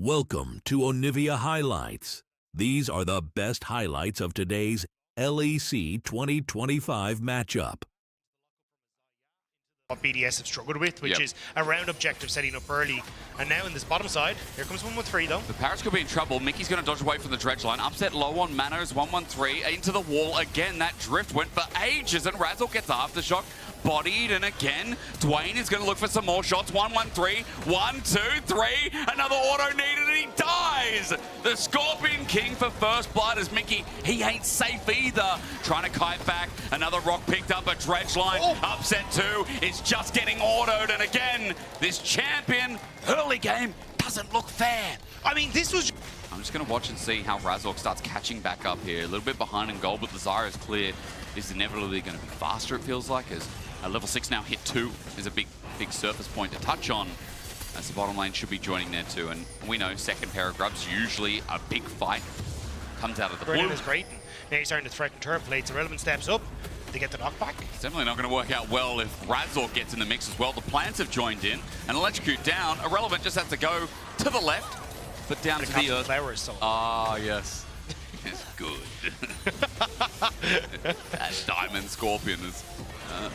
Welcome to Onivia Highlights. These are the best highlights of today's LEC 2025 matchup. What BDS have struggled with, which is around objective setting up early. And now in this bottom side, here comes 113 though. The Parrots could be in trouble. Mickey's going to dodge away from the dredge line. Upset low on Manos, 113 into the wall. Again, that drift went for ages and Razzle gets the aftershock. Bodied, and again, Dwayne is going to look for some more shots. 113, 1, 2, 3. Another auto needed, and he dies. The Scorpion King for first blood as Mickey, he ain't safe either. Trying to kite back. Another rock picked up, a dredge line. Upset 2 is just getting autoed, and again, this champion early game doesn't look fair. I mean, this was... I'm just going to watch and see how Razork starts catching back up here. A little bit behind in goal, but the Zyra is cleared. This is inevitably going to be faster, it feels like, as level 6 now hit 2 is a big surface point to touch on, as the bottom lane should be joining there too. And we know second pair of grubs, usually a big fight comes out of the blue. Is great. Now he's starting to threaten turret plates. Irrelevant steps up. They get the knockback. It's definitely not going to work out well if Razork gets in the mix as well. The plants have joined in and electrocute down. Irrelevant just has to go to the left, but down to the earth. Flowers, so. Ah, yes. It's good. That Diamond Scorpion is...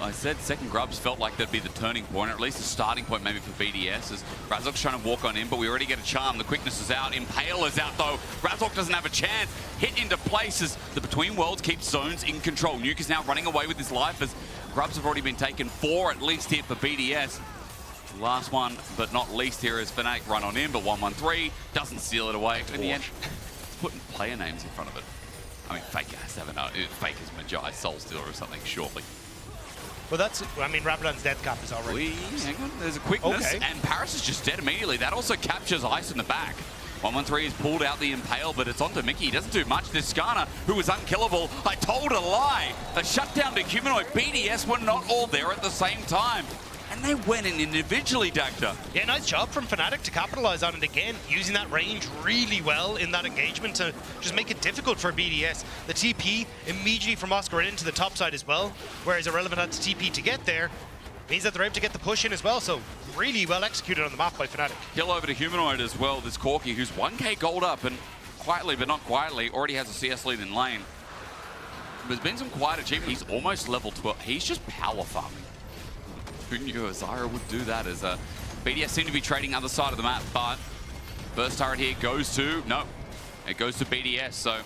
I said second grubs felt like that'd be the turning point, or at least the starting point maybe for BDS, as Razork's trying to walk on in, but we already get a charm. The quickness is out. Impale is out though. Razork doesn't have a chance. Hit into places. The Between Worlds keeps zones in control. Nuke is now running away with his life as grubs have already been taken 4 at least here for BDS. Last one, but not least here is Fnatic run on in, but 113 doesn't seal it away. In the end, it's putting player names in front of it. I mean, Faker has to have a Fake is Magi, Soul Stealer or something, surely. Well, that's, I mean, Rabadon's death cap is already... Hang on, there's a quickness, and Paris is just dead immediately. That also captures Ice in the back. 113 has pulled out the Impale, but it's onto Mickey. He doesn't do much. This Skarner, who was unkillable, I told a lie. A shutdown to Humanoid. BDS were not all there at the same time. And they went in individually, Dagda. Yeah, nice job from Fnatic to capitalize on it again, using that range really well in that engagement to just make it difficult for BDS. The TP immediately from Oscar into the top side as well, whereas Irrelevant had to TP to get there. Means that they're able to get the push in as well, so really well executed on the map by Fnatic. Kill over to Humanoid as well, this Corki, who's 1k gold up, and quietly but not quietly, already has a CS lead in lane. There's been some quiet achievements. He's almost level 12. He's just power farming. Who knew Zyra would do that, as BDS seem to be trading other side of the map, but first turret here goes to, no, it goes to BDS, so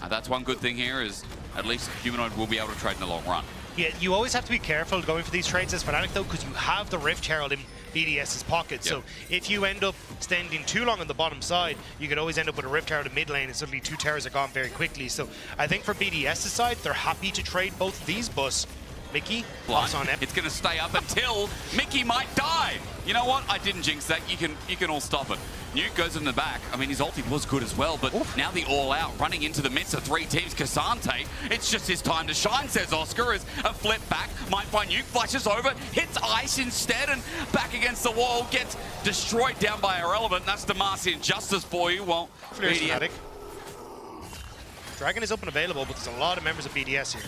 that's one good thing here, is at least Humanoid will be able to trade in the long run. Yeah, you always have to be careful going for these trades as Fnatic though, because you have the Rift Herald in BDS's pocket, so if you end up standing too long on the bottom side, you could always end up with a Rift Herald in mid lane, and suddenly 2 towers are gone very quickly. So I think for BDS's side, they're happy to trade both of these, but Mickey, loss on it. It's going to stay up until Mickey might die. You know what? I didn't jinx that. You can all stop it. Nuke goes in the back. I mean, his ulti was good as well, but now the all-out running into the midst of 3 teams. Cassante, it's just his time to shine, says Oscar, as a flip back. Might find Nuke, flashes over, hits Ice instead, and back against the wall, gets destroyed down by Irrelevant. That's Demacian Justice for you. Well, Fnatic. Dragon is up and available, but there's a lot of members of BDS here.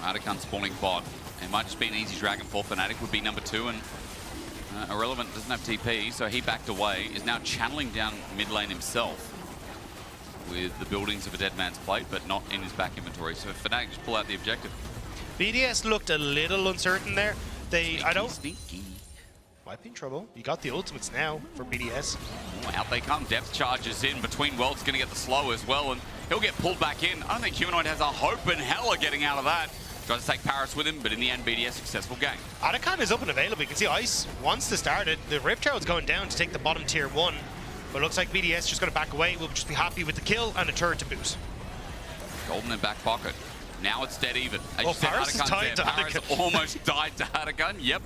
Fnatic spawning bot. It might just be an easy dragon for Fnatic, would be number 2, and Irrelevant doesn't have TP, so he backed away, is now channeling down mid lane himself with the buildings of a dead man's plate, but not in his back inventory, so Fnatic just pull out the objective. BDS looked a little uncertain there. Sneaky. Might be in trouble. You got the ultimates now for BDS. Oh, out they come. Depth charges in. Between Worlds going to get the slow as well, and he'll get pulled back in. I don't think Humanoid has a hope in hell of getting out of that. Tries to take Paris with him, but in the end, BDS successful game. Atakan is up and available. You can see Ice wants to start it. The Rift Herald's going down to take the bottom tier 1, but it looks like BDS just going to back away. We'll just be happy with the kill and a turret to boot. Golden in back pocket. Now it's dead even. Paris is tied to Paris Atakan. Almost died to Atakan. Yep.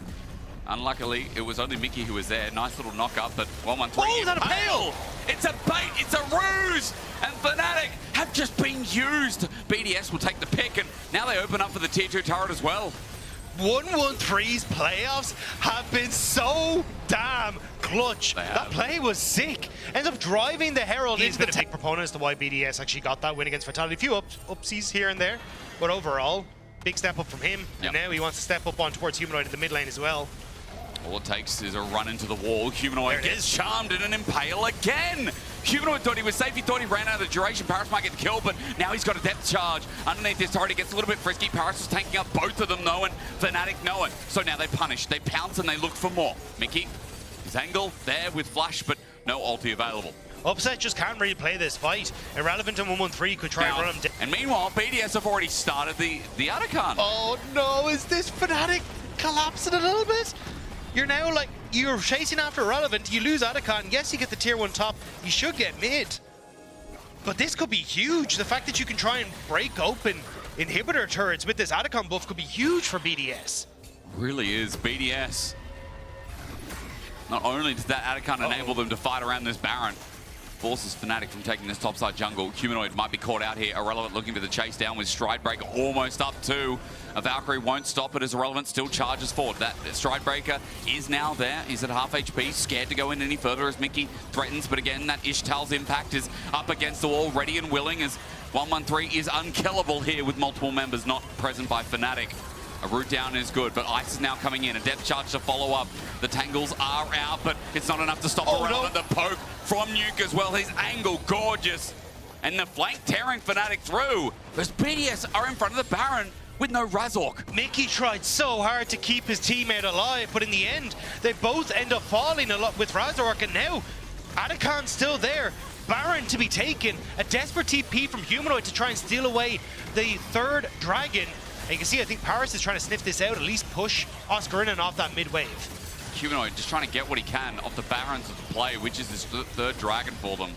Unluckily, it was only Mickey who was there. Nice little knock up, but 113. Oh, is that a Impale? It's a bait. It's a ruse. And Fnatic have just been used. BDS will take the pick, and now they open up for the tier 2 turret as well. 113's playoffs have been so damn clutch. That play was sick. Ends up driving the Herald into the big proponent as to why BDS actually got that win against Fatality. A few upsies here and there, but overall, big step up from him. And now he wants to step up on towards Humanoid in the mid lane as well. All it takes is a run into the wall. Humanoid gets charmed in an impale again. Humanoid thought he was safe. He thought he ran out of the duration. Paris might get the kill, but now he's got a depth charge. Underneath this turret, he gets a little bit frisky. Paris is tanking up both of them, though, and Fnatic know it. So now they punish. They pounce and they look for more. Mickey, his angle there with flash, but no ulti available. Upset just can't really play this fight. Irrelevant and 113 could try and run him down. And meanwhile, BDS have already started the Atacon. Oh no, is this Fnatic collapsing a little bit? You're now like, you're chasing after Irrelevant, you lose Atacon, yes you get the tier 1 top, you should get mid. But this could be huge. The fact that you can try and break open inhibitor turrets with this Atacon buff could be huge for BDS. Really is. BDS. Not only does that Atacon enable them to fight around this Baron, forces Fnatic from taking this topside jungle. Humanoid might be caught out here. Irrelevant looking for the chase down with Stridebreaker almost up to. A Valkyrie won't stop it as Irrelevant still charges forward. That Stridebreaker is now there. He's at half HP, scared to go in any further as Mickey threatens. But again, that Ishtal's impact is up against the wall, ready and willing as 113 is unkillable here with multiple members not present by Fnatic. A route down is good, but Ice is now coming in. A depth charge to follow up. The tangles are out, but it's not enough to stop Irrelevant. No. The poke from Nuke as well. His angle, gorgeous. And the flank tearing Fnatic through. As BDS are in front of the Baron with no Razork. Mickey tried so hard to keep his teammate alive, but in the end, they both end up falling a lot with Razork, and now Atacon's still there. Baron to be taken. A desperate TP from Humanoid to try and steal away the third dragon. And you can see, I think Paris is trying to sniff this out, at least push Oscar in and off that mid wave. Humanoid just trying to get what he can off the Barons of the play, which is his third dragon for them.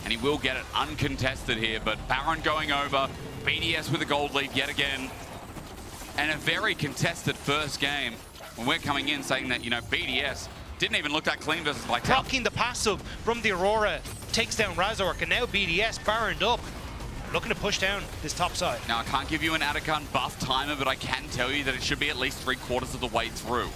And he will get it uncontested here, but Baron going over, BDS with a gold lead yet again. And a very contested first game when we're coming in saying that, you know, BDS didn't even look that clean versus Vitality. Blocking the passive from the Aurora, takes down Razork, and now BDS Baroned up. Looking to push down this top side. Now, I can't give you an Atacon buff timer, but I can tell you that it should be at least 3/4 of the way through.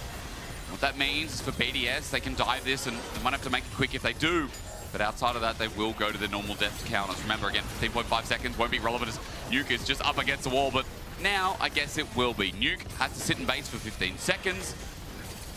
What that means is for BDS, they can dive this, and they might have to make it quick if they do. But outside of that, they will go to their normal death counters. Remember, again, 15.5 seconds won't be relevant as Nuke is just up against the wall, but now I guess it will be. Nuke has to sit in base for 15 seconds.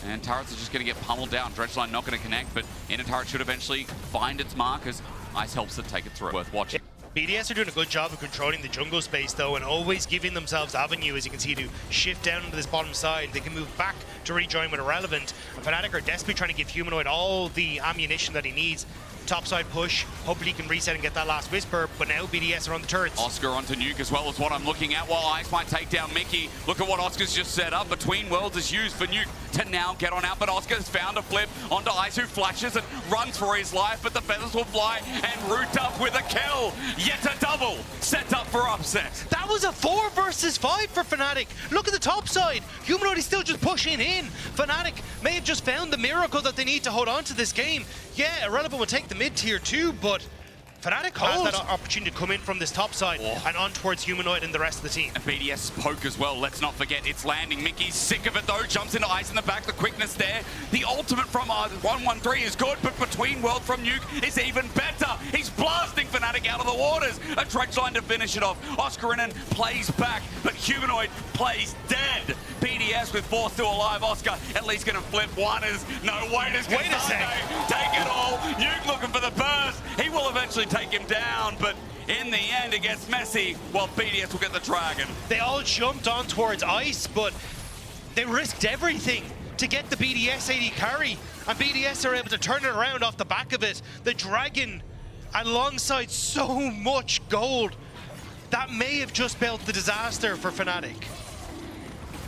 And turrets are just going to get pummeled down. Dredgeline not going to connect, but inner turret should eventually find its mark as Ice helps it take it through. Worth watching. BDS are doing a good job of controlling the jungle space though, and always giving themselves avenue, as you can see, to shift down into this bottom side. They can move back to rejoin with Irrelevant. And Fnatic are desperately trying to give Humanoid all the ammunition that he needs. Topside push, hopefully he can reset and get that last Whisper, but now BDS are on the turrets. Oscar onto Nuke as well as what I'm looking at, while Ice might take down Mickey. Look at what Oscar's just set up. Between Worlds is used for Nuke to now get on out, but Oscar's found a flip onto Ice, who flashes and runs for his life, but the feathers will fly and root up with a kill. Yet a double set up for upset. That was a 4 versus 5 for Fnatic. Look at the top side. Humanoid is still just pushing in. Fnatic may have just found the miracle that they need to hold on to this game. Yeah, Irrelevant will take the mid tier 2, but Fnatic has that opportunity to come in from this top side and on towards Humanoid and the rest of the team. And BDS poke as well, let's not forget it's landing. Mickey's sick of it though, jumps into Ice in the back, the quickness there. The ultimate from 113 is good, but Between World from Nuke is even better. He's blasting Fnatic out of the waters. A Dredgeline to finish it off. Oscarinen plays back, but Humanoid plays dead. BDS with 4 still alive. Oscar at least gonna flip one as no, wait a sec. Take it all. Nuke looking for the burst. He will eventually take him down, but in the end it gets messy while BDS will get the dragon. They all jumped on towards Ice, but they risked everything to get the BDS AD carry, and BDS are able to turn it around off the back of it. The dragon alongside so much gold, that may have just spelled the disaster for Fnatic.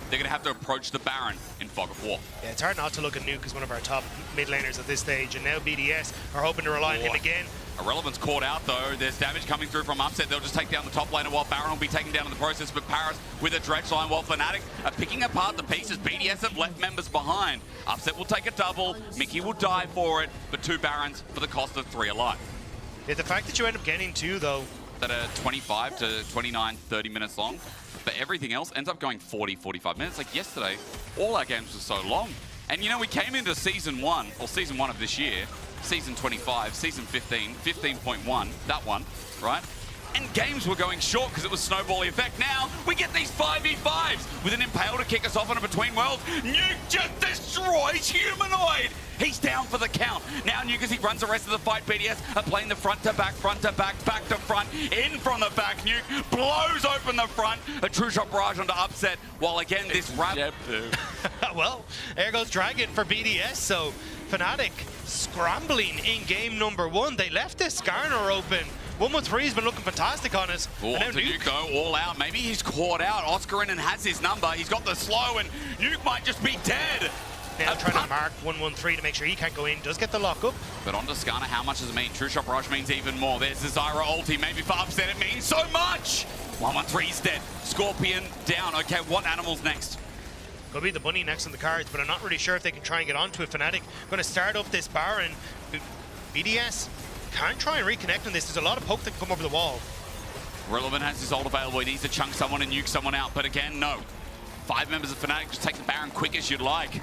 They're going to have to approach the Baron in Fog of War. Yeah, it's hard not to look at Nuke as one of our top mid laners at this stage, and now BDS are hoping to rely on him again. Irrelevant's caught out though. There's damage coming through from Upset. They'll just take down the top laner while Baron will be taken down in the process. But Paris with a Dredgeline while Fnatic are picking apart the pieces. BDS have left members behind. Upset will take a double. Mickey will die for it, but 2 Barons for the cost of 3 alive. Yeah, the fact that you end up getting 2 though, that are 25 to 29, 30 minutes long. But everything else ends up going 40, 45 minutes. Like yesterday, all our games were so long. And you know, we came into season 1, or season 1 of this year, season 25, season 15, 15.1, that one, right? and games were going short because it was snowball effect. Now we get these 5v5s with an Impale to kick us off on a Between Worlds. Nuke just destroys Humanoid. He's down for the count. Now Nuke, as he runs the rest of the fight, BDS are playing the front to back, back to front, in from the back. Nuke blows open the front. A true shot barrage onto Upset, while again this wrap. Well, there goes Dragon for BDS, so Fnatic scrambling in game number 1. They left this Garner open. 113's been looking fantastic on us. Oh, and now Nuke go all out. Maybe he's caught out. Oscarin has his number. He's got the slow, and Nuke might just be dead. Now trying to mark 113 to make sure he can't go in. Does get the lock up. But on Skarner, how much does it mean? True Shot Barrage means even more. There's the Zyra ulti. Maybe for Upset it means so much. 113's dead. Scorpion down. Okay, what animal's next? Could be the Bunny next on the cards, but I'm not really sure if they can try and get onto it. Fnatic going to start up this Baron. BDS can't try and reconnect on this. There's a lot of poke that can come over the wall. Relevant has his ult available. He needs to chunk someone and nuke someone out. But again, no. 5 members of Fnatic just take the Baron quick as you'd like.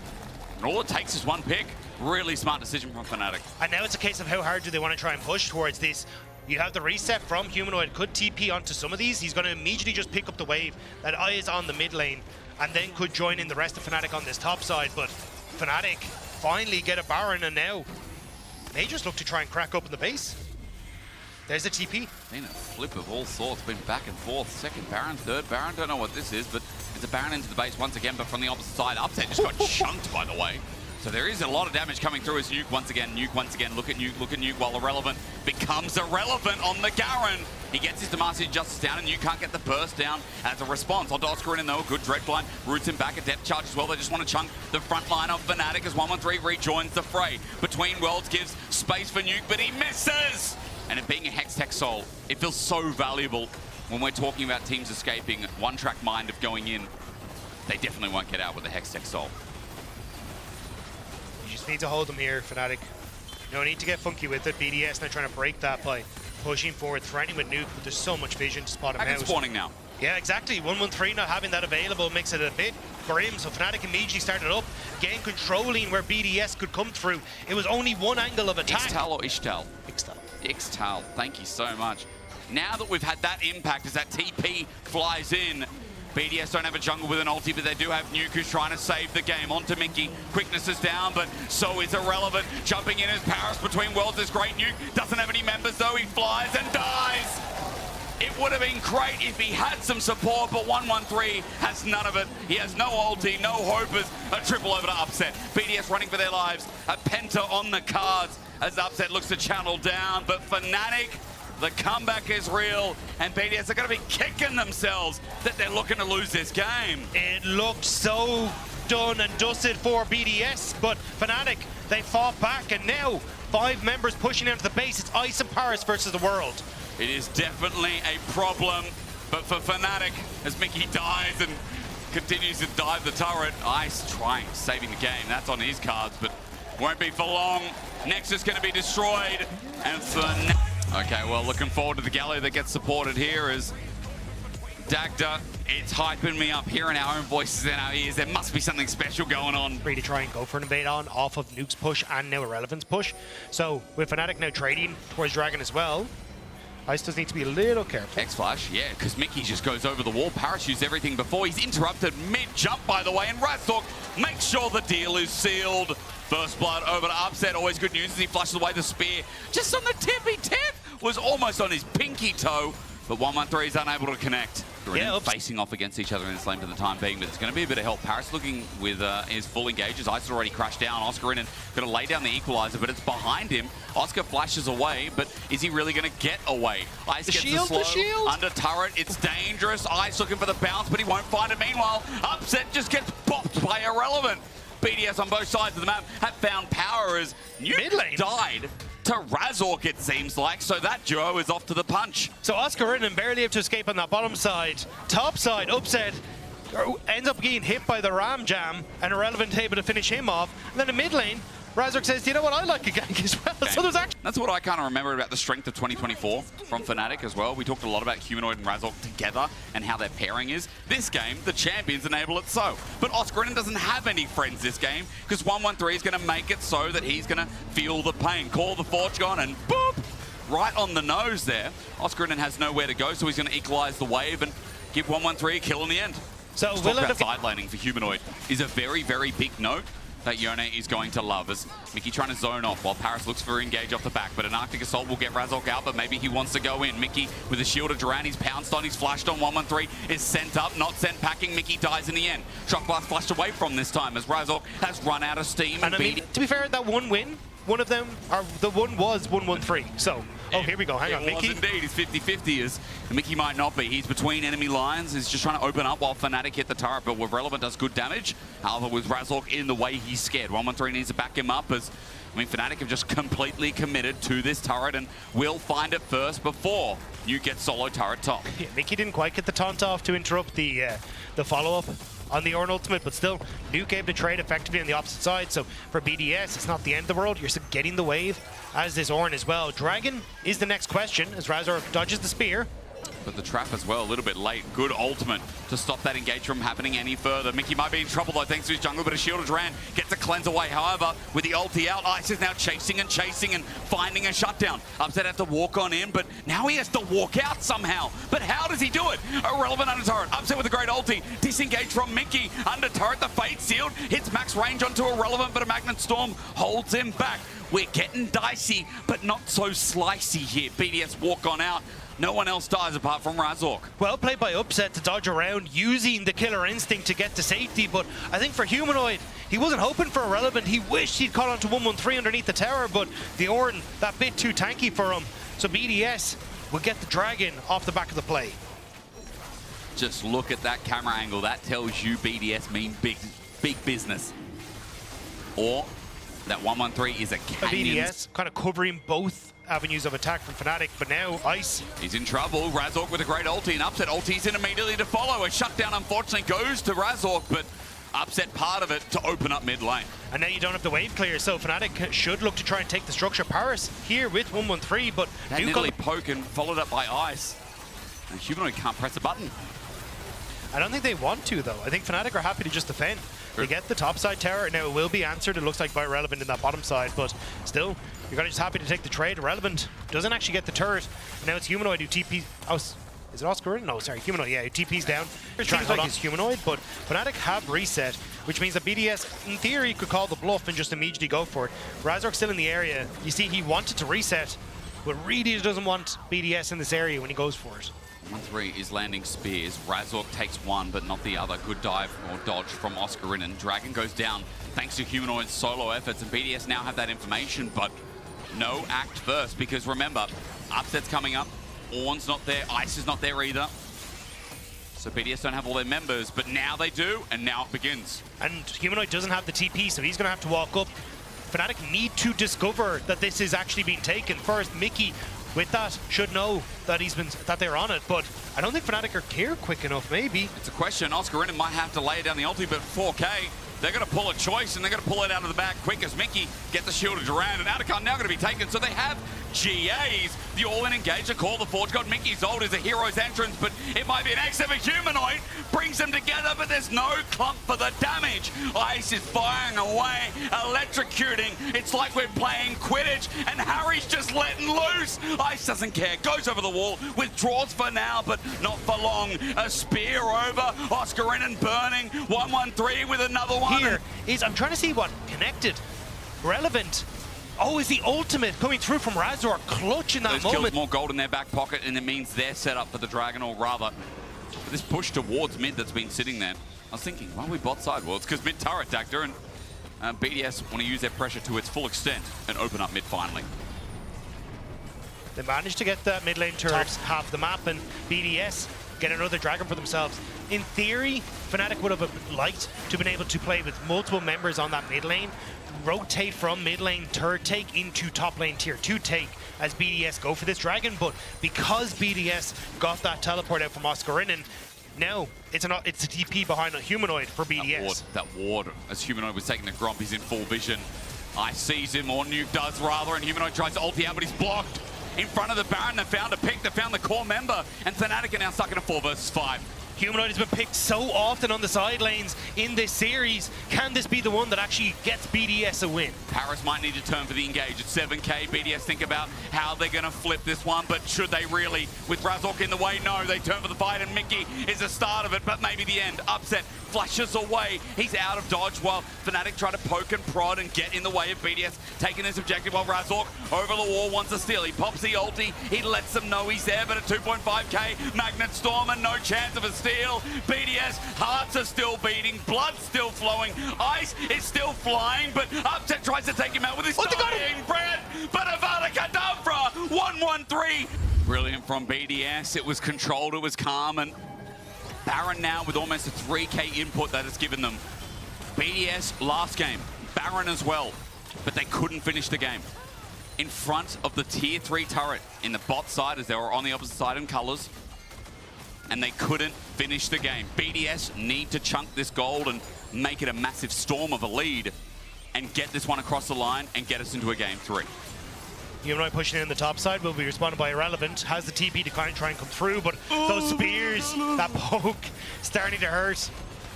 And all it takes is one pick. Really smart decision from Fnatic. And now it's a case of how hard do they want to try and push towards this. You have the reset from Humanoid. Could TP onto some of these. He's going to immediately just pick up the wave. That eye is on the mid lane. And then could join in the rest of Fnatic on this top side. But Fnatic finally get a Baron, and now they just look to try and crack open the base. There's a TP. Been a flip of all sorts, been back and forth. Second Baron, third Baron, don't know what this is, but it's a Baron into the base once again, but from the opposite side. Upset just got chunked, by the way. So there is a lot of damage coming through as Nuke once again, look at Nuke, while Irrelevant becomes irrelevant on the Garen. He gets his Demacia Justice down, and Nuke can't get the burst down as a response. On Oscarin, though, a good Dreadblind roots him back, a depth charge as well. They just want to chunk the front line of Fnatic as 113 rejoins the fray. Between Worlds gives space for Nuke, but he misses! And it being a Hextech Soul, it feels so valuable when we're talking about teams escaping one-track mind of going in. They definitely won't get out with the Hextech Soul. You just need to hold them here, Fnatic. No need to get funky with it. BDS now trying to break that by pushing forward, threatening with Nuke, but there's so much vision to spot him out. Spawning now. Yeah, exactly. 113 not having that available makes it a bit grim, so Fnatic immediately started up, again controlling where BDS could come through. It was only one angle of attack. Ixtal or Ishtal? Ixtal. Ixtal, thank you so much. Now that we've had that impact as that TP flies in, BDS don't have a jungle with an ulti, but they do have Nuke who's trying to save the game. Onto Mickey. Quickness is down, but so is Irrelevant. Jumping in as Paris Between Worlds is great. Nuke doesn't have any members, though. He flies and dies. It would have been great if he had some support, but 113 has none of it. He has no ulti, no hopers. A triple over to Upset. BDS running for their lives. A Penta on the cards as Upset looks to channel down, but Fnatic, the comeback is real, and BDS are going to be kicking themselves that they're looking to lose this game. It looked so done and dusted for BDS, but Fnatic, they fought back, and now 5 members pushing out of the base. It's Ice and Paris versus the world. It is definitely a problem, but for Fnatic, as Mickey dies and continues to dive the turret, Ice trying, saving the game. That's on his cards, but won't be for long. Nexus going to be destroyed, and okay, well, looking forward to the galley that gets supported here as Dagda, it's hyping me up, hearing our own voices in our ears. There must be something special going on. Really try and go for an invade on off of Nuke's push and now Irrelevant's push. So with Fnatic now trading towards Dragon as well, Ice does need to be a little careful. X-Flash, yeah, because Mickey just goes over the wall, parachutes everything before. He's interrupted mid-jump, by the way, and Razork makes sure the deal is sealed. First blood over to Upset, always good news as he flushes away the spear. Just on the tippy tip, was almost on his pinky toe, but 113 is unable to connect. Yeah, facing off against each other in this lane for the time being, but it's going to be a bit of help. Paris looking with his full engages. Ice has already crashed down. Oscar in and going to lay down the equalizer, but it's behind him. Oscar flashes away, but is he really going to get away? Ice gets the slow under turret. It's dangerous. Ice looking for the bounce, but he won't find it. Meanwhile, Upset just gets popped by Irrelevant. BDS on both sides of the map have found power as Nuke died to Razork, it seems like, so that duo is off to the punch. So Oscar in and barely able to escape on that bottom side. Top side, Upset ends up getting hit by the Ram Jam, and Irrelevant able to finish him off. And then in mid lane, Razork says, you know what, I like a gank as well. So there's actually... That's what I kind of remember about the strength of 2024 from Fnatic as well. We talked a lot about Humanoid and Razork together and how their pairing is. This game, the champions enable it so. But Oscarin doesn't have any friends this game because 113 is going to make it so that he's going to feel the pain. Call the Forge on and boop! right on the nose there. Oscarinen has nowhere to go, so he's going to equalize the wave and give 113 a kill in the end. So Let's talk about side laning for Humanoid is a very, very big note that Yone is going to love, as Mickey trying to zone off while Paris looks for engage off the back, but an Arctic Assault will get Razork out, but maybe he wants to go in. Mickey with a shield of Duran, he's pounced on, he's flashed on, 113 is sent up, not sent packing, Mickey dies in the end. Shock Blast flashed away from this time as Razork has run out of steam. And I mean, to be fair, that one win, one of them, or the one was 113. So, oh, here we go. Hang on, Mickey. Indeed, he's 50-50 as Mickey might not be. He's between enemy lines. He's just trying to open up while Fnatic hit the turret, but with Relevant does good damage. However, with Razork in the way, he's scared. 113 needs to back him up as, I mean, Fnatic have just completely committed to this turret and will find it first before you get solo turret top. Yeah, Mickey didn't quite get the taunt off to interrupt the follow-up on the Ornn ultimate, but still, Nuke able to trade effectively on the opposite side. So for BDS, it's not the end of the world. You're still getting the wave, as is Ornn as well. Dragon is the next question as Razork dodges the spear. But the trap as well, a little bit late. Good ultimate to stop that engage from happening any further. Mickey might be in trouble though thanks to his jungle, but a shield of Duran gets a cleanse away. However, with the ulti out, Ice is now chasing and finding a shutdown. Upset have to walk on in, but now he has to walk out somehow. But how does he do it? Irrelevant under turret. Upset with a great ulti. Disengage from Mickey. Under turret, the Fate Sealed hits max range onto Irrelevant, but a Magnet Storm holds him back. We're getting dicey, but not so slicey here. BDS walk on out. No one else dies apart from Razork. Well played by Upset to dodge around, using the killer instinct to get to safety, but I think for Humanoid, he wasn't hoping for Irrelevant. He wished he'd caught onto 113 underneath the tower, but the Ornn, that bit too tanky for him. So BDS will get the Dragon off the back of the play. Just look at that camera angle. That tells you BDS mean big business. Or that 113 is a canyon. BDS kind of covering both avenues of attack from Fnatic, but now Ice. He's in trouble. Razork with a great ulti, and Upset ultis in immediately to follow. A shutdown, unfortunately, goes to Razork, but Upset part of it to open up mid lane. And now you don't have the wave clear, so Fnatic should look to try and take the structure. Paris here with 113, but that nearly poke and followed up by Ice. And Humanoid can't press a button. I don't think they want to, though. I think Fnatic are happy to just defend. They get the top side tower. Now it will be answered, it looks like, by Relevant in that bottom side, but still, you're just happy to take the trade. Relevant doesn't actually get the turret. Now it's Humanoid who TPs. Oh, is it Oscar? No, sorry, Humanoid, yeah, who TPs down. It seems like it's Humanoid, but Fnatic have reset, which means that BDS, in theory, could call the bluff and just immediately go for it. Razork's still in the area. You see, he wanted to reset, but really doesn't want BDS in this area when he goes for it. 1-3 is landing spears. Razork takes one, but not the other. Good dive or dodge from Oscarinen. Dragon goes down thanks to Humanoid's solo efforts, and BDS now have that information, but no act first, because remember, Upset's coming up, Ornn's not there, Ice is not there either. So BDS don't have all their members, but now they do, and now it begins. And Humanoid doesn't have the TP, so he's going to have to walk up. Fnatic need to discover that this is actually being taken first. Mickey, with that, should know that that they're on it, but I don't think Fnatic are here quick enough, maybe. It's a question. Oscarinen might have to lay down the ulti, but 4K, they're going to pull a choice, and they're going to pull it out of the bag quick as Mickey gets the shield of Duran, and Atacon now going to be taken, so they have GAs. The all-in engager call the Forge God. Mickey's ult is a hero's entrance, but it might be an X of a Humanoid. Brings them together, but there's no clump for the damage. Ice is firing away, electrocuting. It's like we're playing Quidditch, and Harry's just letting loose. Ice doesn't care, goes over the wall, withdraws for now, but not for long. A spear over, Oscarinen burning, 113 with another one. Here is, I'm trying to see what connected. Relevant. Oh, is the ultimate coming through from Razork, clutch in that Those moment. Kills more gold in their back pocket, and it means they're set up for the Dragon, or rather, this push towards mid that's been sitting there. I was thinking, why are we bot side? Well, it's because mid turret Dactor, and BDS want to use their pressure to its full extent and open up mid finally. They managed to get that mid lane turret half the map, and BDS get another Dragon for themselves. In theory, Fnatic would have liked to have been able to play with multiple members on that mid lane, rotate from mid lane turret take into top lane tier 2 take as BDS go for this Dragon, but because BDS got that teleport out from Oscarinen, now it's a TP behind a Humanoid for BDS. That ward, as Humanoid was taking the Gromp, he's in full vision. Ice sees him, or Nuke does rather, and Humanoid tries to ulti out, but he's blocked. In front of the Baron, they found a pick, they found the core member, and Fnatic are now stuck in a 4 versus 5. Humanoid has been picked so often on the side lanes in this series. Can this be the one that actually gets BDS a win? Paris might need to turn for the engage at 7k. BDS think about how they're going to flip this one, but should they really? With Razork in the way, no. They turn for the fight, and Mickey is the start of it, but maybe the end. Upset flashes away. He's out of dodge while Fnatic try to poke and prod and get in the way of BDS, taking his objective while Razork over the wall wants to steal. He pops the ulti. He lets them know he's there, but at 2.5k, Magnet Storm and no chance of a steal. BDS, hearts are still beating, blood's still flowing, ice is still flying, but Upset tries to take him out with his dying breath, but Avada Kedavra, 1-1-3. Brilliant from BDS, it was controlled, it was calm, and Baron now with almost a 3k input that has given them. BDS last game, Baron as well, but they couldn't finish the game. In front of the tier 3 turret in the bot side as they were on the opposite side in colors, and they couldn't finish the game. BDS need to chunk this gold and make it a massive storm of a lead and get this one across the line and get us into a game 3. Humanoid pushing in the top side will be responded by Irrelevant. Has the TP to try and come through, but those spears, that poke, starting to hurt.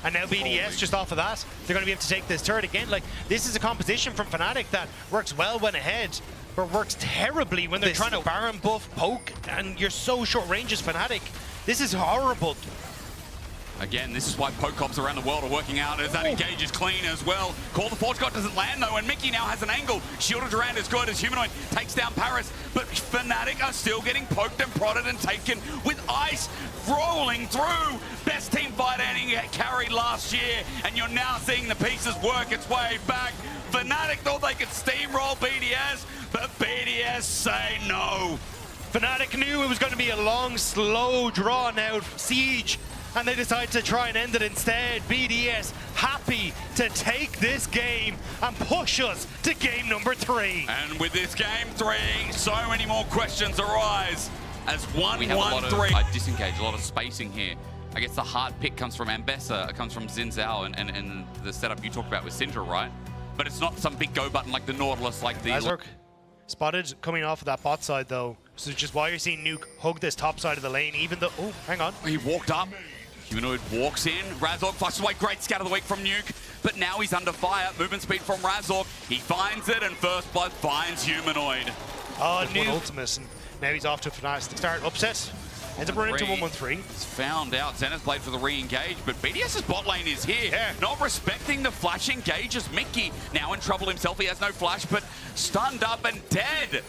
And now BDS just off of that, they're going to be able to take this turret again. Like, this is a composition from Fnatic that works well when ahead, but works terribly when they're trying to Baron buff, poke, and you're so short range as Fnatic. This is horrible. Again, this is why poke cops around the world are working out as that engage is clean as well. Call the Forge God doesn't land though, and Mickey now has an angle. Shielded Durand is good as Humanoid takes down Paris, but Fnatic are still getting poked and prodded and taken with ice rolling through. Best team fight ending carried last year, and you're now seeing the pieces work its way back. Fnatic thought they could steamroll BDS, but BDS say no. Fnatic knew it was going to be a long, slow, drawn-out siege, and they decided to try and end it instead. BDS happy to take this game and push us to game number 3. And with this game 3, so many more questions arise as 1-1-3. I disengage, a lot of spacing here. I guess the hard pick comes from Ambessa, it comes from Xin Zhao, and the setup you talked about with Syndra, right? But it's not some big go button like the Nautilus, like the... Razork spotted coming off of that bot side though, so just why you're seeing Nuke hug this top side of the lane, even though... Oh, hang on. He walked up. Humanoid walks in. Razork flushes away. Great scatter of the week from Nuke, but now he's under fire. Movement speed from Razork. He finds it, and First Blood finds Humanoid. Oh, Nuke. Ultimus, and now he's off to Fnatic. Start upset. Ends up running into 1-1-3. It's found out. Xena's played for the re-engage, but BDS's bot lane is here. Yeah. Not respecting the flash engages. Mickey now in trouble himself. He has no flash, but stunned up and dead.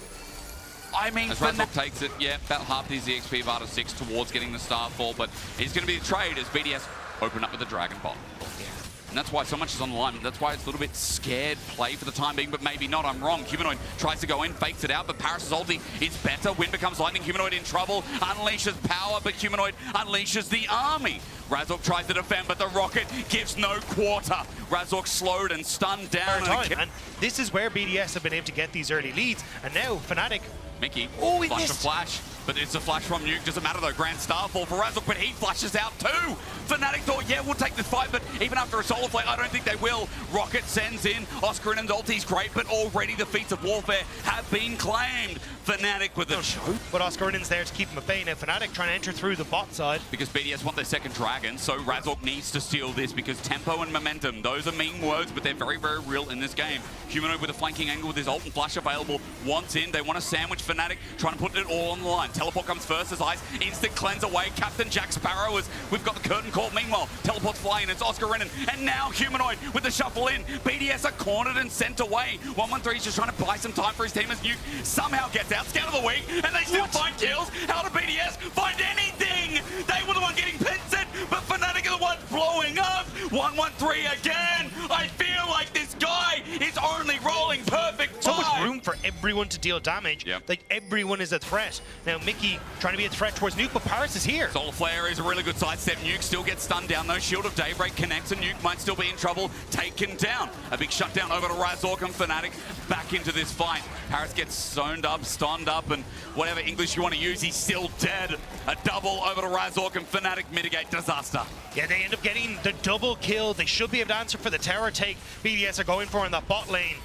I mean, as Razork takes it, yeah, about half his EXP of Arta 6 towards getting the Starfall, but he's going to be the trade as BDS open up with the Dragon Bot. Yeah. And that's why so much is on the line. That's why it's a little bit scared play for the time being, but maybe not. I'm wrong. Humanoid tries to go in, fakes it out, but Paris' ulti is better. Wind becomes lightning. Humanoid in trouble. Unleashes power, but Humanoid unleashes the army. Razork tries to defend, but the rocket gives no quarter. Razork slowed and stunned down. And this is where BDS have been able to get these early leads. And now Fnatic... Mickey, he flash missed. a flash, but it's a flash from Nuke. Doesn't matter though, Grand Starfall for Razork, but he flashes out too. Fnatic thought, yeah, we'll take this fight, but even after a Solar Flare, I don't think they will. Rocket sends in, Oscarinen's ulti's great, but already the feats of warfare have been claimed. Fnatic with the choke. But Oscarinen's there to keep him at bay. Now Fnatic trying to enter through the bot side. Because BDS want their second dragon, so Razork needs to steal this because tempo and momentum, those are mean words, but they're very, very real in this game. Humanoid with a flanking angle with his ult and flash available, wants in. They want to sandwich Fnatic, trying to put it all on the line. Teleport comes first as Ice, instant cleanse away. Captain Jack Sparrow as we've got the curtain call. Meanwhile, teleport's flying, it's Oscarinen, and now Humanoid with the shuffle in. BDS are cornered and sent away. 1-1-3 is just trying to buy some time for his team as Nuke somehow gets out. Scout of the week, and they still find kills. How did BDS find anything? They were the one getting pincered, but Fnatic are the ones blowing up. 1-1-3 again. I feel like this guy is only rolling perfect. So much room for everyone to deal damage. Yep. Like everyone is a threat. Now Mickey trying to be a threat towards Nuke, but Paris is here. Solar Flare is a really good sidestep. Nuke still gets stunned down though. Shield of Daybreak connects and Nuke might still be in trouble. Taken down. A big shutdown over to Razork and Fnatic back into this fight. Paris gets zoned up, stunned up, and whatever English you want to use, he's still dead. A double over to Razork and Fnatic mitigate disaster. Yeah, they end up getting the double kill. They should be able to answer for the tower take BDS are going for in that bot lane.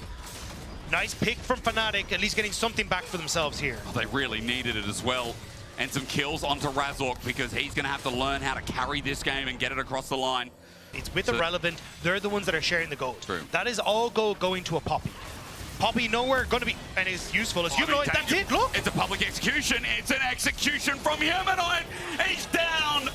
Nice pick from Fnatic, at least getting something back for themselves here. Oh, they really needed it as well. and some kills onto Razork, because he's going to have to learn how to carry this game and get it across the line. It's with Irrelevant. They're the ones that are sharing the gold. True. That is all gold going to a Poppy. Poppy nowhere going to be, and is useful as Humanoid. That's it, look! It's a public execution. It's an execution from Humanoid. He's down.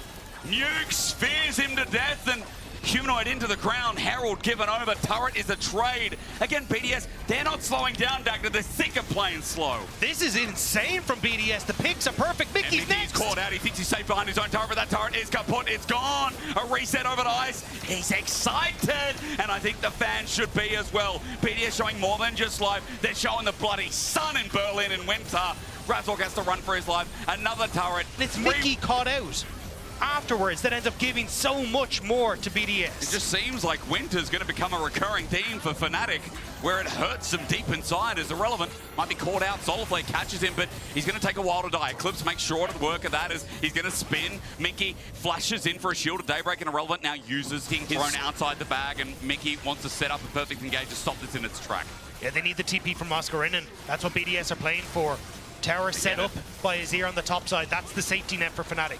Nuke spears him to death, and Humanoid into the ground. Herald given over. Turret is a trade. Again, BDS, they're not slowing down, Dagner. They're sick of playing slow. This is insane from BDS. The picks are perfect. Mickey's next. He's caught out. He thinks he's safe behind his own turret, but that turret is kaput. It's gone. A reset over to Ice. He's excited, and I think the fans should be as well. BDS showing more than just life. They're showing the bloody sun in Berlin in winter. Razork has to run for his life. Another turret. It's Mickey caught out afterwards that ends up giving so much more to BDS. It just seems like winter's going to become a recurring theme for Fnatic, where it hurts them deep inside. Is Irrelevant might be caught out. Solarflare catches him, but he's going to take a while to die. Eclipse makes short work of that as he's going to spin. Mickey flashes in for a shield of Daybreak, and Irrelevant now uses his thrown outside the bag, and Mickey wants to set up a perfect engage to stop this in its track. Yeah, they need the TP from Oscarinen. That's what BDS are playing for. Tower set up by Azir on the top side. That's the safety net for Fnatic.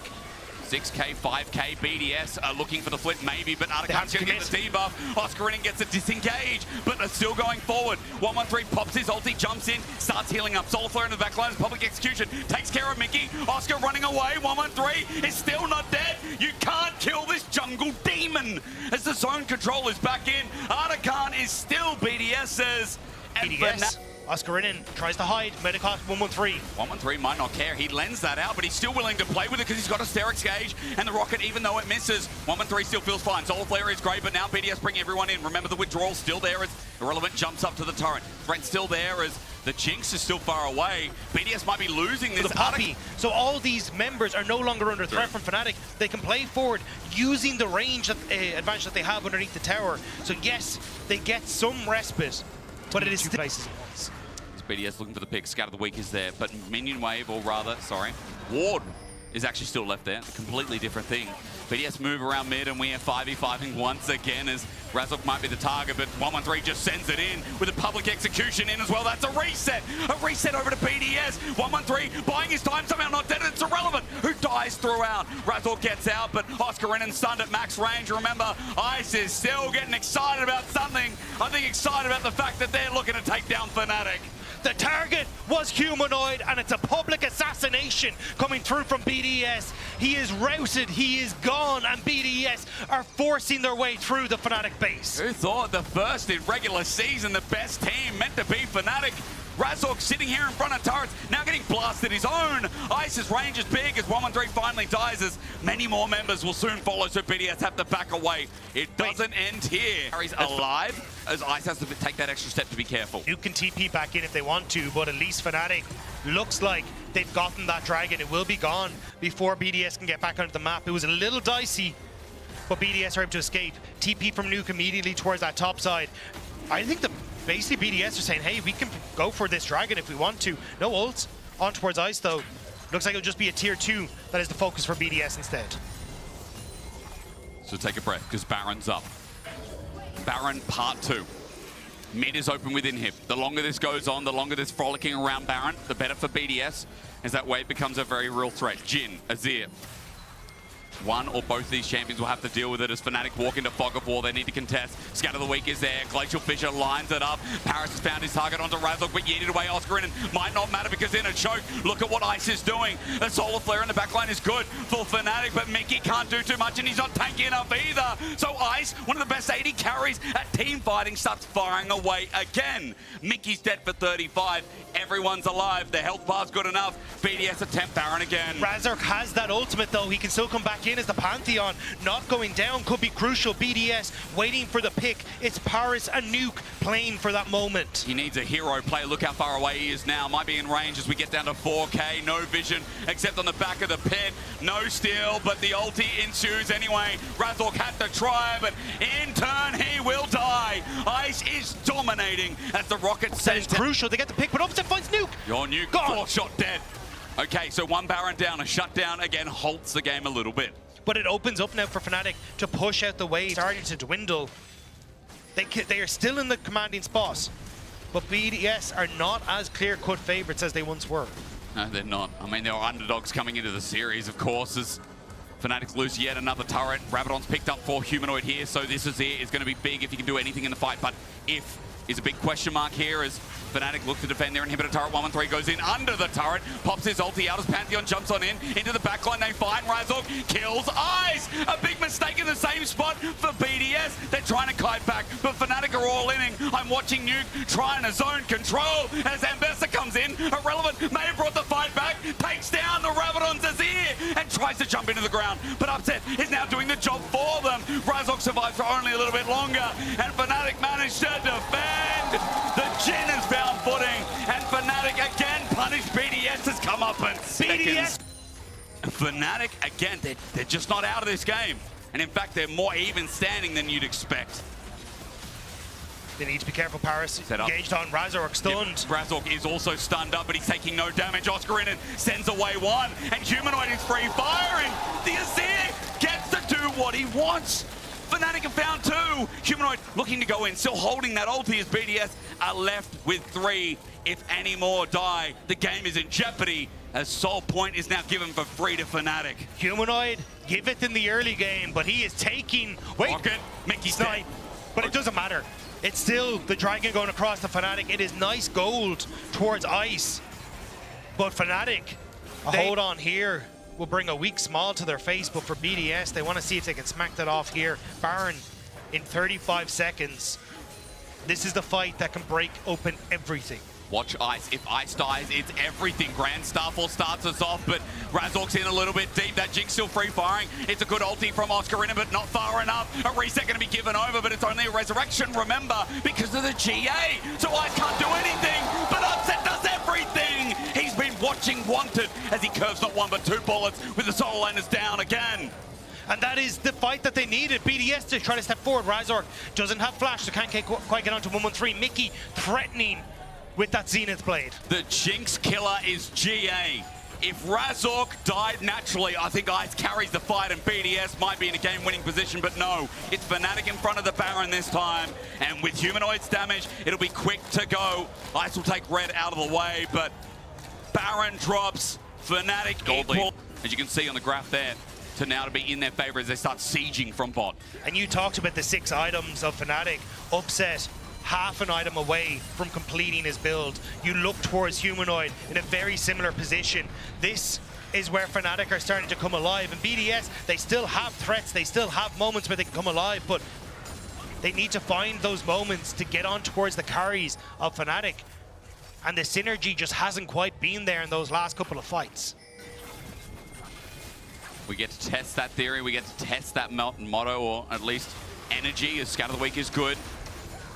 6k, 5k, BDS are looking for the flip maybe, but Artican's going to get the debuff. Oscarinen gets a disengage, but they're still going forward. 113 pops his ulti, jumps in, starts healing up. Solarflare in the back line is public execution, takes care of Mickey. Oscar running away, 113 is still not dead. You can't kill this jungle demon as the zone control is back in. Artican is still BDS's. And BDS. Oscarinen tries to hide. Medicost 113. 113 might not care. He lends that out, but he's still willing to play with it because he's got a Sterix gauge, and the rocket, even though it misses, 113 still feels fine. Solarflare is great, but now BDS bring everyone in. Remember, the withdrawal still there as Irrelevant jumps up to the turret. Threat still there as the Jinx is still far away. BDS might be losing this. The Poppy. So all these members are no longer under threat from Fnatic. They can play forward using the range advantage that they have underneath the tower. So yes, they get some respite, but it is two places at once. BDS looking for the pick. Scatter the Weak is there, but Minion Wave, or rather, sorry, Ward is actually still left there. A completely different thing. BDS move around mid, and we are 5v5ing once again as Razork might be the target, but 113 just sends it in with a public execution in as well. That's a reset. A reset over to BDS. 113 buying his time, somehow not dead. It's Irrelevant who dies throughout. Razork gets out, but Oscarinen stunned at max range. Remember, Ice is still getting excited about something. I think excited about the fact that they're looking to take down Fnatic. The target was Humanoid, and it's a public assassination coming through from BDS. He is routed, he is gone, and BDS are forcing their way through the Fnatic base. Who thought the first in regular season, the best team meant to be Fnatic? Razork sitting here in front of turrets, now getting blasted his own. Ice's range is big as 113 finally dies, as many more members will soon follow, so BDS have to back away. It doesn't end here. Harry's alive, as Ice has to take that extra step to be careful. You can TP back in if they want to, but at least Fnatic looks like they've gotten that dragon. It will be gone before BDS can get back onto the map. It was a little dicey, but BDS are able to escape. TP from Nuke immediately towards that top side. I think basically BDS are saying, hey, we can go for this dragon if we want to. No ults. On towards Ice, though. Looks like it'll just be a tier 2 that is the focus for BDS instead. So take a breath, because Baron's up. Baron part 2. Mid is open within him. The longer this goes on, the longer this frolicking around Baron, the better for BDS, as that wave becomes a very real threat. Jhin, Azir. One or both of these champions will have to deal with it as Fnatic walk into Fog of War. They need to contest. Scatter the Weak is there. Glacial Fissure lines it up. Paris has found his target onto Razork, but yeeted away Oscarinen. Might not matter because in a choke. Look at what Ice is doing. The Solarflare in the backline is good for Fnatic, but Mickey can't do too much, and he's not tanky enough either. So Ice, one of the best 80 carries at team fighting, starts firing away again. Mickey's dead for 35. Everyone's alive. The health bar's good enough. BDS attempt Baron again. Razork has that ultimate, though. He can still come back in as the Pantheon. Not going down could be crucial. BDS waiting for the pick. It's Paris and Nuke playing for that moment. He needs a hero play. Look how far away he is now. Might be in range as we get down to 4K. No vision except on the back of the pit. No steal, but the ulti ensues anyway. Razork had to try, but in turn he will die. Ice is dominating as the rocket sends. That is crucial. They get the pick, but Upset finds Nuke. Your Nuke, gone. 4-shot dead. Okay, so one Baron down. A shutdown again halts the game a little bit. But it opens up now for Fnatic to push out the wave. Starting to dwindle. They are still in the commanding spot, but BDS are not as clear-cut favorites as they once were. No, they're not. I mean, there were underdogs coming into the series, of course, as Fnatic lose yet another turret. Rabadon's picked up 4 Humanoid here, so this is it. It's going to be big if he can do anything in the fight, but if is a big question mark here as Fnatic look to defend their inhibitor turret. 113 goes in under the turret, pops his ulti out as Pantheon jumps on in, into the backline. They find Razork, kills Ice. A big mistake in the same spot for BDS. They're trying to kite back, but Fnatic are all inning. I'm watching Nuke trying to zone control as Ambessa comes in. Irrelevant may have brought the fight back, takes down the Rabadon's Azir and tries to jump into the ground, but Upset is now doing the job for them. Razork survives for only a little bit longer, and Fnatic managed to defend. The Jhin has found footing, and Fnatic again punished BDS's comeuppance. BDS! Fnatic, again, they're just not out of this game. And in fact, they're more even standing than you'd expect. They need to be careful. Paris engaged on Razork, stunned. Yep. Razork is also stunned up, but he's taking no damage. Oscarinin sends away one, and Humanoid is free firing. The Azir gets to do what he wants. Fnatic have found 2. Humanoid looking to go in, still holding that ulti as BDS are left with 3. If any more die, the game is in jeopardy as Soul Point is now given for free to Fnatic. Humanoid, give it in the early game, but he is taking... Wait, Rocket, Mickey's dead. But it doesn't matter. It's still the Dragon going across the Fnatic. It is nice gold towards Ice. But Fnatic, hold on here, will bring a weak smile to their face, but for BDS, they want to see if they can smack that off here. Baron in 35 seconds. This is the fight that can break open everything. Watch Ice. If Ice dies, it's everything. Grand Starfall starts us off, but Razork's in a little bit deep. That Jinx still free firing. It's a good ulti from Oscarina, but not far enough. A reset going to be given over, but it's only a resurrection, remember, because of the GA. So Ice can't do anything, but Upset does everything. He's been watching Wanted as he curves not 1 but 2 bullets with the Soul Landers down again. And that is the fight that they needed. BDS to try to step forward. Razork doesn't have flash, so can't quite get onto 113. Mickey threatening with that Zenith Blade. The Jinx killer is GA. If Razork died naturally, I think Ice carries the fight and BDS might be in a game-winning position, but no. It's Fnatic in front of the Baron this time, and with Humanoid's damage, it'll be quick to go. Ice will take Red out of the way, but Baron drops, Fnatic equal. As you can see on the graph there, to now to be in their favor as they start sieging from bot. And you talked about the 6 items of Fnatic. Upset half an item away from completing his build. You look towards Humanoid in a very similar position. This is where Fnatic are starting to come alive. And BDS, they still have threats, they still have moments where they can come alive, but they need to find those moments to get on towards the carries of Fnatic. And the synergy just hasn't quite been there in those last couple of fights. We get to test that theory, we get to test that motto, or at least energy, as Scout of the Week is good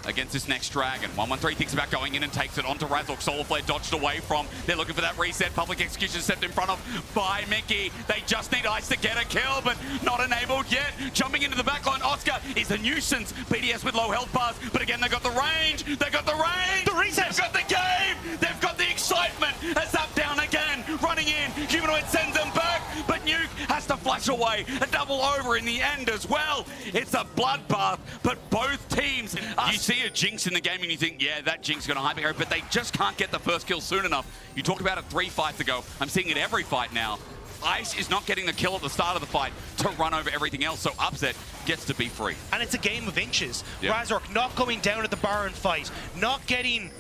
against this next Dragon. 113 thinks about going in and takes it onto Razork. Solar Flare dodged away from. They're looking for that reset. Public Execution stepped in front of by Mickey. They just need Ice to get a kill, but not enabled yet. Jumping into the backline, Oscar is a nuisance. BDS with low health bars, but again, they've got the range. They've got the range. The reset. They've got the game. They've got the excitement. As up down again, running in. Humanoid sends them back, but Nuke has to flash away. A double over in the end as well. It's a bloodbath, but both teams are... You see a Jinx in the game and you think, yeah, that Jinx is going to hyper, but they just can't get the first kill soon enough. You talked about it 3 fights ago. I'm seeing it every fight now. Ice is not getting the kill at the start of the fight to run over everything else, so Upset gets to be free. And it's a game of inches. Yep. Razork not going down at the Baron fight, not getting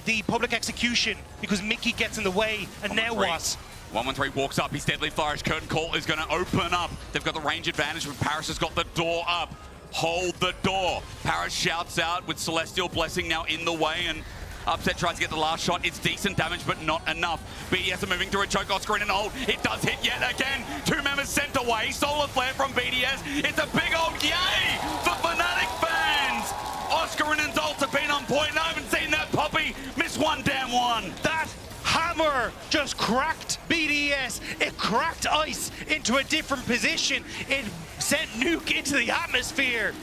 the public execution because Mickey gets in the way, and now what? 113 walks up, his deadly flourish, curtain call is going to open up. They've got the range advantage, but Paris has got the door up. Hold the door. Paris shouts out with Celestial Blessing now in the way, and Upset tries to get the last shot. It's decent damage, but not enough. BDS are moving through a choke. Oscar in and hold. It does hit yet again. 2 members sent away. Solar Flare from BDS. It's a big old yay for Fnatic fans. Oscar and Zolt have been on point, and I haven't seen that puppy miss one damn one. That hammer just cracked BDS. It cracked Ice into a different position. It sent Nuke into the atmosphere.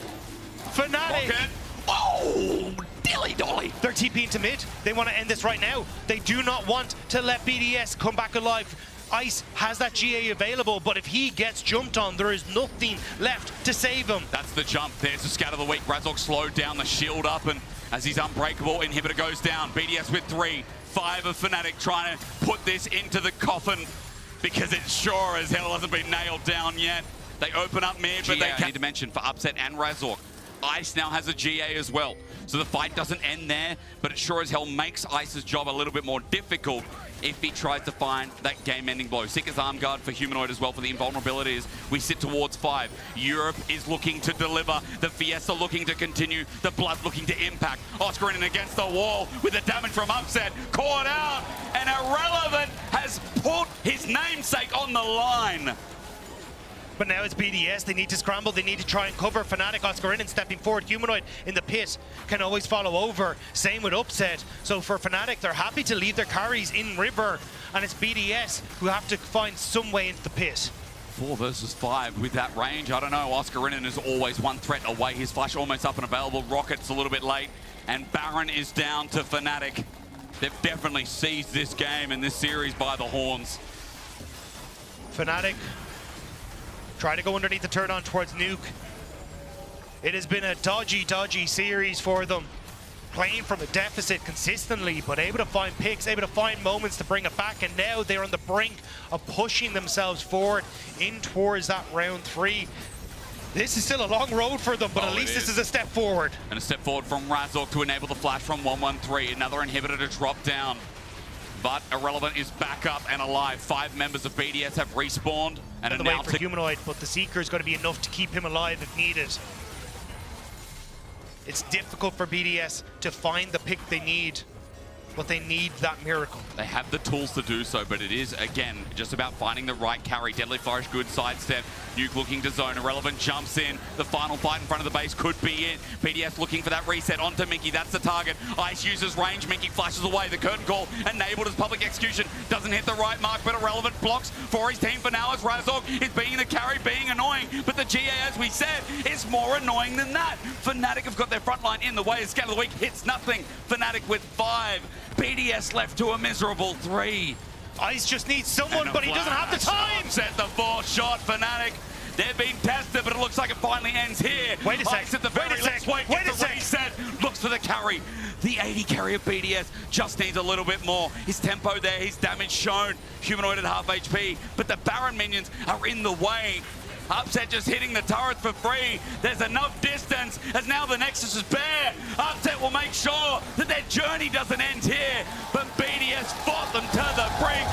Fnatic. Okay. Oh, dilly dolly. They're TPing to mid. They want to end this right now. They do not want to let BDS come back alive. Ice has that GA available, but if he gets jumped on, there is nothing left to save him. That's the jump. There's the Scout of the Week. Razork slowed down the shield up, and as he's unbreakable, inhibitor goes down. BDS with 3. 5 of Fnatic trying to put this into the coffin because it sure as hell hasn't been nailed down yet. They open up mid, but they can't. I need to mention for Upset and Razork, Ice now has a GA as well. So the fight doesn't end there, but it sure as hell makes Ice's job a little bit more difficult if he tries to find that game-ending blow. Seeker's arm guard for Humanoid as well for the invulnerability as we sit towards 5. Europe is looking to deliver. The Fiesta looking to continue. The Blood looking to impact. Oscar in against the wall with the damage from Upset. Caught out, and Irrelevant has put his namesake on the line. But now it's BDS, they need to scramble, they need to try and cover. Fnatic, Oscar in and stepping forward. Humanoid in the pit can always follow over. Same with Upset. So for Fnatic, they're happy to leave their carries in river. And it's BDS who have to find some way into the pit. 4 versus 5 with that range. I don't know, Oscar Rinnan is always one threat away. His flash almost up and available. Rocket's a little bit late. And Baron is down to Fnatic. They've definitely seized this game and this series by the horns. Fnatic try to go underneath the turn on towards Nuke. It has been a dodgy series for them. Playing from a deficit consistently, but able to find picks, able to find moments to bring it back, and now they're on the brink of pushing themselves forward in towards that round 3. This is still a long road for them, but at least this is a step forward. And a step forward from Razork to enable the flash from 113. Another inhibitor to drop down. But Irrelevant is back up and alive. 5 members of BDS have respawned. And the way for Humanoid, but the Seeker is going to be enough to keep him alive if needed. It's difficult for BDS to find the pick they need, but they need that miracle. They have the tools to do so, but it is, again, just about finding the right carry. Deadly Flourish, good sidestep. Nuke looking to zone. Irrelevant jumps in. The final fight in front of the base could be it. BDS looking for that reset onto Minky. That's the target. Ice uses range. Minky flashes away. The curtain call enabled as public execution. Doesn't hit the right mark, but Irrelevant blocks for his team for now as Razork is being the carry, being annoying. But the GA, as we said, is more annoying than that. Fnatic have got their front line in the way. Scan of the week hits nothing. Fnatic with 5. BDS left to a miserable 3. Ice just needs someone, but he doesn't have the time. Set the 4th shot, Fnatic. They're being tested, but it looks like it finally ends here. Wait a sec. Ice at the very last wait a sec. Reset. Looks for the carry. The 80 carry of BDS just needs a little bit more. His tempo there, his damage shown. Humanoid at half HP, but the Baron minions are in the way. Upset just hitting the turret for free. There's enough distance as now the Nexus is bare. Upset will make sure that their journey doesn't end here. But BDS fought them to the brink.